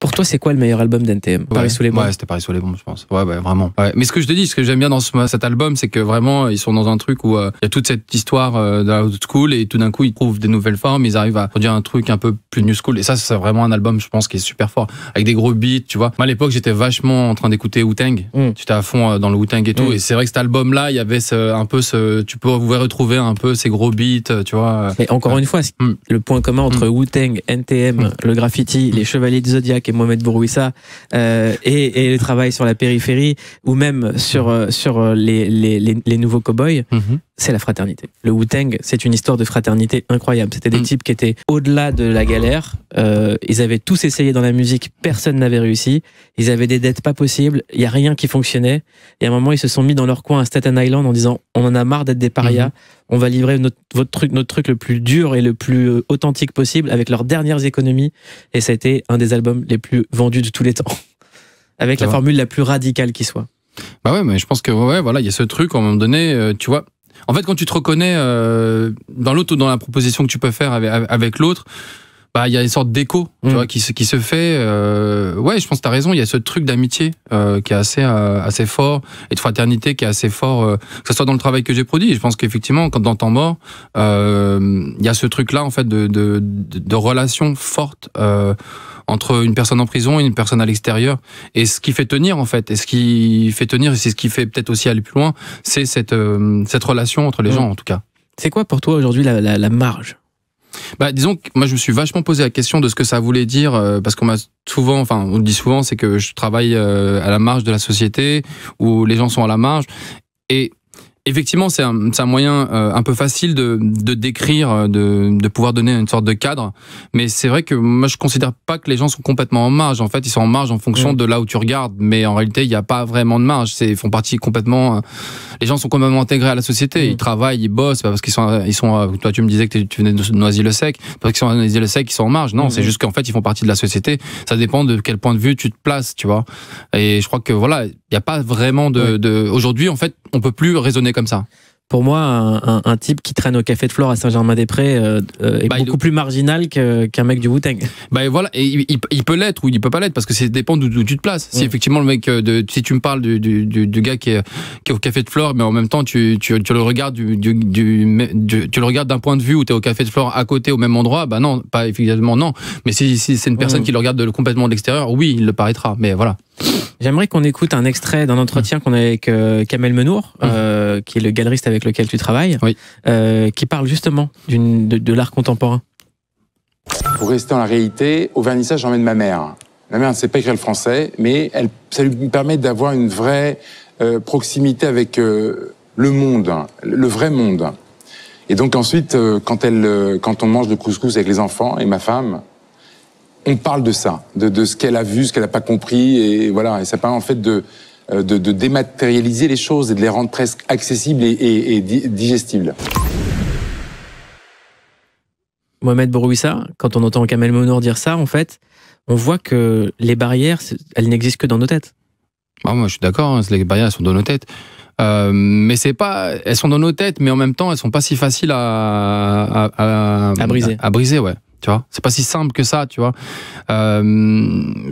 Pour toi, c'est quoi le meilleur album d'NTM? Paris sous les bombes. Ouais, c'était Paris sous les bombes, je pense. Ouais, vraiment. Ouais. Mais ce que je te dis, ce que j'aime bien dans cet album, c'est que vraiment, ils sont dans un truc où il y a toute cette histoire de la old school et tout d'un coup, ils trouvent des nouvelles formes, ils arrivent à produire un truc un peu plus new school. Et ça, c'est vraiment un album, je pense, qui est super fort. Avec des gros beats, tu vois. Moi, à l'époque, j'étais vachement en train d'écouter Wu-Tang. J'étais à fond dans le Wu-Tang et tout. Et c'est vrai que cet album-là, il y avait tu peux retrouver un peu ces gros beats, tu vois. Mais encore une fois, le point commun entre Wu-Tang, NTM, le graffiti, les Chevaliers du Zodiac et Mohamed Bourouissa, et le travail sur la périphérie, ou même sur les nouveaux cow-boys, c'est la fraternité. Le Wu-Tang, c'est une histoire de fraternité incroyable. C'était des types qui étaient au-delà de la galère. Ils avaient tous essayé dans la musique, personne n'avait réussi. Ils avaient des dettes pas possibles, il y a rien qui fonctionnait. Et à un moment, ils se sont mis dans leur coin à Staten Island en disant on en a marre d'être des parias, on va livrer notre truc le plus dur et le plus authentique possible avec leurs dernières économies. Et ça a été un des albums les plus vendus de tous les temps. Avec la formule la plus radicale qui soit. Bah ouais, mais je pense que voilà, il y a ce truc, à un moment donné, tu vois. En fait, quand tu te reconnais dans l'autre ou dans la proposition que tu peux faire avec l'autre, bah il y a une sorte d'écho, tu vois, qui se fait. Ouais, je pense que t'as raison. Il y a ce truc d'amitié qui est assez fort et de fraternité qui est assez fort, que ce soit dans le travail que j'ai produit. Je pense qu'effectivement, quand dans Temps mort, il y a ce truc-là en fait de relation forte entre une personne en prison et une personne à l'extérieur. Et ce qui fait tenir, en fait, et ce qui fait tenir, et c'est ce qui fait peut-être aussi aller plus loin, c'est cette relation entre les gens, en tout cas. C'est quoi pour toi aujourd'hui la marge? Bah, disons que moi je me suis vachement posé la question de ce que ça voulait dire, parce qu'on m'a souvent, enfin on le dit souvent, c'est que je travaille à la marge de la société, où les gens sont à la marge, et effectivement, c'est un moyen un peu facile de décrire, de pouvoir donner une sorte de cadre. Mais c'est vrai que moi, je considère pas que les gens sont complètement en marge. En fait, ils sont en marge en fonction de là où tu regardes. Mais en réalité, il n'y a pas vraiment de marge. Ils font partie complètement. Les gens sont complètement intégrés à la société. Ils travaillent, ils bossent. Pas parce qu'ils sont. Toi, tu me disais que tu venais de Noisy-le-Sec. Parce qu'ils sont à Noisy-le-Sec, ils sont en marge. Non, c'est juste qu'en fait, ils font partie de la société. Ça dépend de quel point de vue tu te places, tu vois. Et je crois que voilà, il n'y a pas vraiment aujourd'hui, en fait, on peut plus raisonner comme ça. Pour moi, un type qui traîne au Café de Flore à Saint-Germain-des-Prés est beaucoup plus marginal qu'un mec du Wu-Tang. Bah voilà, et il peut l'être ou il peut pas l'être parce que ça dépend d'où tu te places. Si effectivement le mec, si tu me parles du gars qui est au Café de Flore, mais en même temps tu le regardes tu le regardes d'un point de vue où tu es au Café de Flore à côté au même endroit, bah non, pas effectivement non. Mais si c'est une personne qui le regarde complètement de l'extérieur, oui, il le paraîtra. Mais voilà. J'aimerais qu'on écoute un extrait d'un entretien qu'on a avec Kamel Menour, qui est le galeriste avec lequel tu travailles, qui parle justement de l'art contemporain. Pour rester dans la réalité, au vernissage, j'emmène ma mère. Ma mère ne sait pas écrire le français, mais ça lui permet d'avoir une vraie proximité avec le monde, le vrai monde. Et donc ensuite, quand on mange le couscous avec les enfants et ma femme, on parle de ça, de ce qu'elle a vu, ce qu'elle n'a pas compris, et voilà. Et ça permet en fait de dématérialiser les choses et de les rendre presque accessibles et digestibles. Mohamed Bourouissa, quand on entend Kamel Menour dire ça, en fait, on voit que les barrières, elles n'existent que dans nos têtes. Ah, moi, je suis d'accord, les barrières, elles sont dans nos têtes. Mais c'est pas, elles sont dans nos têtes, mais en même temps, elles sont pas si faciles à briser. À briser, ouais. Tu vois, c'est pas si simple que ça, tu vois. Je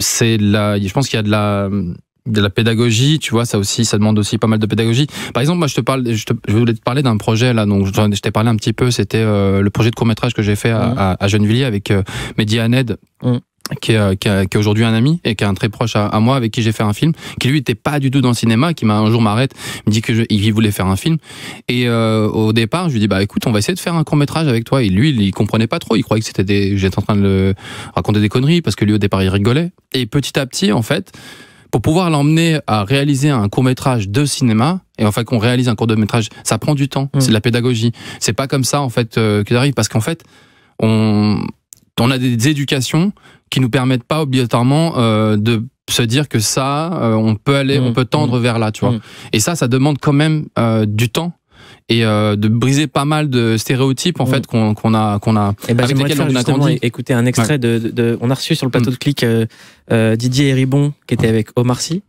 pense qu'il y a de la pédagogie, tu vois, ça demande aussi pas mal de pédagogie. Par exemple, moi, je voulais te parler d'un projet là, donc je t'ai parlé un petit peu. C'était le projet de court-métrage que j'ai fait à Gennevilliers avec Mehdi Haned. Qui est aujourd'hui un ami et qui est un très proche à moi, avec qui j'ai fait un film, qui lui était pas du tout dans le cinéma, qui un jour m'arrête, me dit il voulait faire un film, et au départ je lui dis bah écoute, on va essayer de faire un court-métrage avec toi, et lui il comprenait pas trop, il croyait que j'étais en train de raconter des conneries, parce que lui au départ il rigolait, et petit à petit en fait, pour pouvoir l'emmener à réaliser un court-métrage de cinéma, et enfin qu'on réalise un court-métrage, ça prend du temps, c'est de la pédagogie, c'est pas comme ça en fait que ça arrive, parce qu'en fait on a des éducations qui nous permettent pas obligatoirement de se dire que ça, on peut tendre vers là, tu vois. Et ça demande quand même du temps et de briser pas mal de stéréotypes en fait qu'on a et avec lesquels on a grandi. Écouter un extrait on a reçu sur le plateau de Click Didier Héribon qui était avec Omar Sy.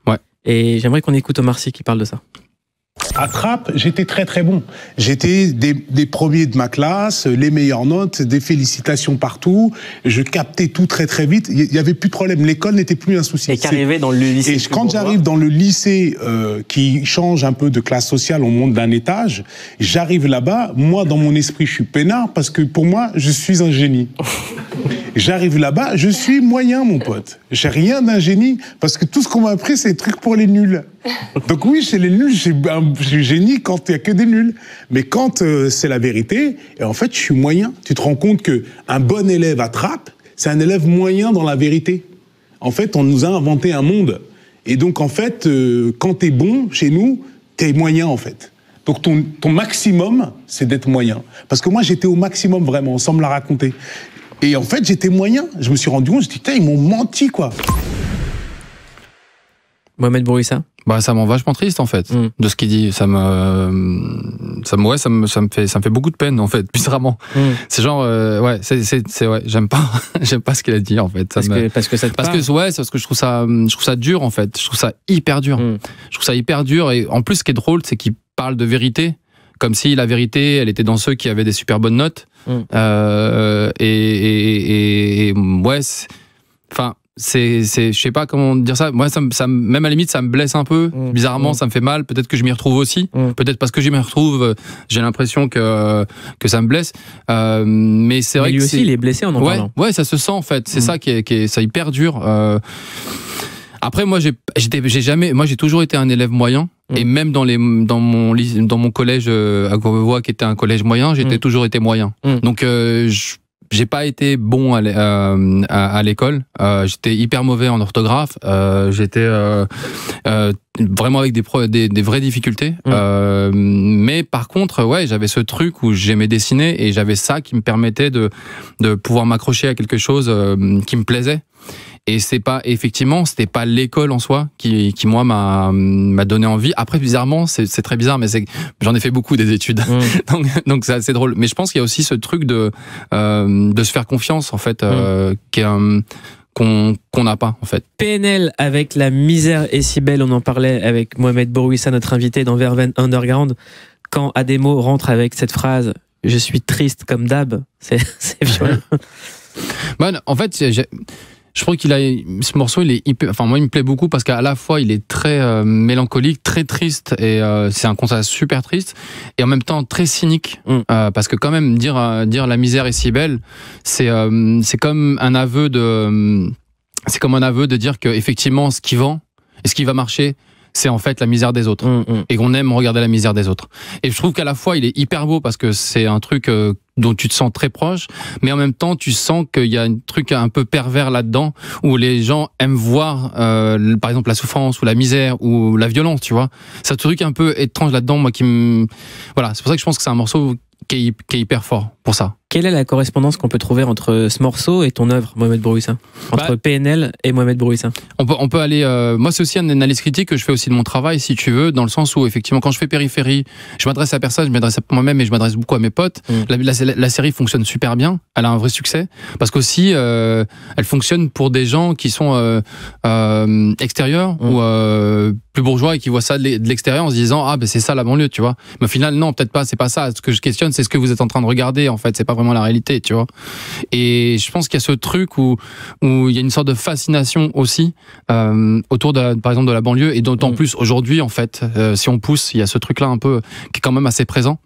Et j'aimerais qu'on écoute Omar Sy qui parle de ça. À Trappes, j'étais très très bon. J'étais des premiers de ma classe, les meilleures notes, des félicitations partout. Je captais tout très très vite. Il y avait plus de problème. L'école n'était plus un souci. Et qu'arrivait dans le lycée. Et quand j'arrive dans le lycée qui change un peu de classe sociale, on monte d'un étage. J'arrive là-bas. Moi, dans mon esprit, je suis peinard parce que pour moi, je suis un génie. J'arrive là-bas, je suis moyen, mon pote. J'ai rien d'un génie parce que tout ce qu'on m'a appris, c'est des trucs pour les nuls. Donc oui, chez les nuls, je suis génie quand il n'y a que des nuls. Mais quand c'est la vérité, et en fait, je suis moyen. Tu te rends compte qu'un bon élève à Trappes, c'est un élève moyen dans la vérité. En fait, on nous a inventé un monde. Et donc, en fait, quand t'es bon chez nous, t'es moyen, en fait. Donc ton maximum, c'est d'être moyen. Parce que moi, j'étais au maximum, vraiment, sans me la raconter. Et en fait, j'étais moyen. Je me suis rendu compte, je me suis dit, putain, ils m'ont menti, quoi. Mohamed Bourouissa? Bah, ça m'en vachement triste, en fait, de ce qu'il dit. Ça me fait beaucoup de peine, en fait, bizarrement. C'est genre, ouais, ouais, j'aime pas ce qu'il a dit, en fait. Parce que ça te parle. Parce que je trouve ça dur, en fait. Je trouve ça hyper dur. Je trouve ça hyper dur. Et en plus, ce qui est drôle, c'est qu'il parle de vérité. Comme si la vérité, elle était dans ceux qui avaient des super bonnes notes. Et ouais, enfin, je sais pas comment dire ça. Moi, même à la limite, ça me blesse un peu. Bizarrement, ça me fait mal. Peut-être que je m'y retrouve aussi. Peut-être parce que je m'y retrouve, j'ai l'impression que ça me blesse. Mais c'est vrai que lui aussi, il est blessé en en parlant. Ouais, ça se sent en fait. C'est ça qui est ça hyper dur. Après, moi, j'ai toujours été un élève moyen. Et même dans mon collège à Courbevoie, qui était un collège moyen, j'ai toujours été moyen. Donc, j'ai pas été bon à l'école. J'étais hyper mauvais en orthographe. J'étais vraiment avec des vraies difficultés. Mais par contre, ouais, j'avais ce truc où j'aimais dessiner et j'avais ça qui me permettait de pouvoir m'accrocher à quelque chose qui me plaisait. Et c'était pas l'école en soi qui moi m'a donné envie. Après, bizarrement, c'est très bizarre, mais j'en ai fait beaucoup des études, donc c'est assez drôle. Mais je pense qu'il y a aussi ce truc de se faire confiance en fait, qu'on n'a pas en fait. PNL avec La misère est si belle, on en parlait avec Mohamed Bourouissa, notre invité dans Verveine Underground. Quand Ademo rentre avec cette phrase « Je suis triste comme d'hab », c'est violent. Bon, en fait, je crois ce morceau, il est hyper, enfin moi il me plaît beaucoup parce qu'à la fois il est très mélancolique, très triste et c'est un concert super triste et en même temps très cynique parce que quand même dire la misère est si belle, c'est comme un aveu de dire que effectivement ce qui vend et ce qui va marcher, c'est en fait la misère des autres et qu'on aime regarder la misère des autres. Et je trouve qu'à la fois il est hyper beau parce que c'est un truc dont tu te sens très proche, mais en même temps tu sens qu'il y a un truc un peu pervers là-dedans où les gens aiment voir par exemple la souffrance ou la misère ou la violence, tu vois. C'est un truc un peu étrange là-dedans, moi voilà, c'est pour ça que je pense que c'est un morceau qui est hyper fort pour ça. Quelle est la correspondance qu'on peut trouver entre ce morceau et ton œuvre, Mohamed Bourouissa? Entre PNL et Mohamed Bourouissa? On peut aller... moi, c'est aussi une analyse critique que je fais aussi de mon travail, si tu veux, dans le sens où, effectivement, quand je fais Périphérie, je m'adresse à personne, je m'adresse à moi-même et je m'adresse beaucoup à mes potes. La série fonctionne super bien, elle a un vrai succès, parce qu'aussi, elle fonctionne pour des gens qui sont extérieurs ou plus bourgeois et qui voient ça de l'extérieur en se disant « Ah, ben c'est ça la banlieue, tu vois ». Mais au final, non, peut-être pas, c'est pas ça. Ce que je questionne, c'est ce que vous êtes en train de regarder, en fait, c'est pas vraiment la réalité, tu vois. Et je pense qu'il y a ce truc où il y a une sorte de fascination aussi autour par exemple de la banlieue, et d'autant plus aujourd'hui en fait, si on pousse, il y a ce truc là un peu qui est quand même assez présent.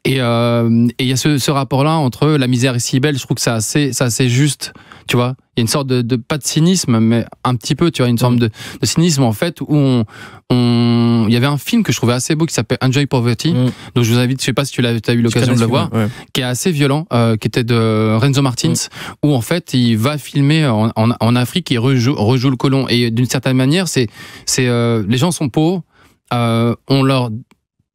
Et il y a ce rapport-là entre la misère est si belle, je trouve que c'est assez juste, tu vois. Il y a une sorte de pas de cynisme, mais un petit peu, tu vois, une sorte de cynisme en fait, où il y avait un film que je trouvais assez beau qui s'appelle Enjoy Poverty, donc je vous invite, je sais pas si tu as eu l'occasion de le voir, qui est assez violent, qui était de Renzo Martins, où en fait il va filmer en Afrique et rejoue le colon, et d'une certaine manière c'est les gens sont pauvres, on leur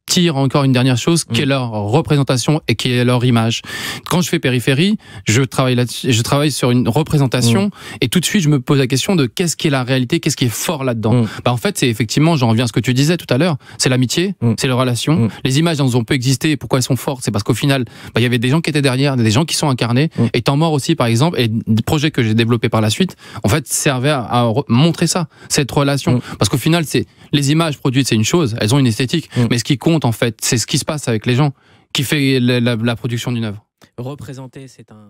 tirent encore une dernière chose, qui est leur représentation et qui est leur image. Quand je fais Périphérie, je travaille là-dessus, je travaille sur une représentation et tout de suite je me pose la question de qu'est-ce qui est la réalité, qu'est-ce qui est fort là-dedans. Bah en fait, c'est effectivement, j'en reviens à ce que tu disais tout à l'heure, c'est l'amitié, c'est les relations, les images dont on peut exister, pourquoi elles sont fortes, c'est parce qu'au final, bah, il y avait des gens qui étaient derrière, des gens qui sont incarnés, et Temps Mort aussi par exemple, et des projets que j'ai développés par la suite, en fait, servaient à montrer ça, cette relation, parce qu'au final, c'est les images produites, c'est une chose, elles ont une esthétique, mais ce qui compte en fait, c'est ce qui se passe avec les gens qui fait la production d'une œuvre. Représenter, c'est un